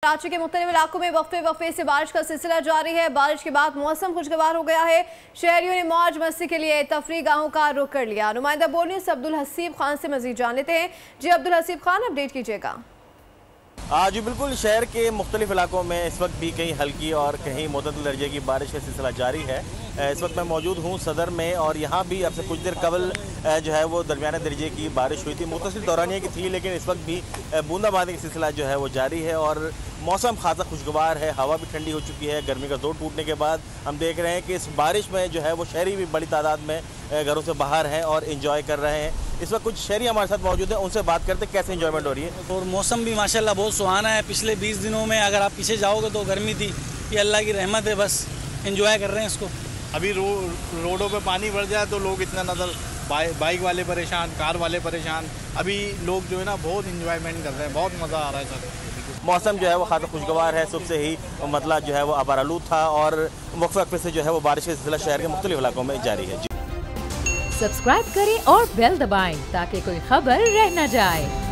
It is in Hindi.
कराची के मुख्तलिफ इलाकों में वक्फे से बारिश का सिलसिला जारी है। बारिश के बाद मौसम खुशगवार हो गया है। शहरियों ने मौज मस्ती के लिए तफरी गाहों का रुख कर लिया। नुमाइंदा बोल न्यूज़ अब्दुल हसीब खान से मजीद जान लेते हैं। जी अब्दुल हसीब खान, अपडेट कीजिएगा। जी बिल्कुल, शहर के मुख्तलिफ इलाकों में इस वक्त भी कहीं हल्की और कहीं मुतदल दर्जे की बारिश का सिलसिला जारी है। इस वक्त मैं मौजूद हूँ सदर में और यहाँ भी अब से कुछ देर कबल जो है वो दरमियाने दर्जे की बारिश हुई थी। मुतसिल दौरानिया की थी, लेकिन इस वक्त भी बूंदाबांदी का सिलसिला जो है वो जारी है और मौसम खासा खुशगवार है। हवा भी ठंडी हो चुकी है। गर्मी का जोर टूटने के बाद हम देख रहे हैं कि इस बारिश में जो है वो शहरी भी बड़ी तादाद में घरों से बाहर हैं और इंजॉय कर रहे हैं। इस वक्त कुछ शहरी हमारे साथ मौजूद हैं, उनसे बात करते हैं कैसे इंजॉयमेंट हो रही है। और मौसम भी माशाल्लाह बहुत सुहाना है। पिछले 20 दिनों में अगर आप पीछे जाओगे तो गर्मी थी, ये अल्लाह की रहमत है, बस इंजॉय कर रहे हैं इसको। अभी रोडों पे पानी भर जाए तो लोग इतना नजर बाइक वाले परेशान, कार वाले परेशान। अभी लोग जो है ना बहुत इंजॉयमेंट कर रहे हैं, बहुत मज़ा आ रहा है सर। मौसम जो है वो खासा खुशगवार है। सुबह से ही मतलब जो है वो आबारालूद था और वक्फे से जो है वो बारिश का सिलसिला शहर के मुख्तलिफ इलाकों में जारी है। सब्सक्राइब करें और बेल दबाएं ताकि कोई खबर रह न जाए।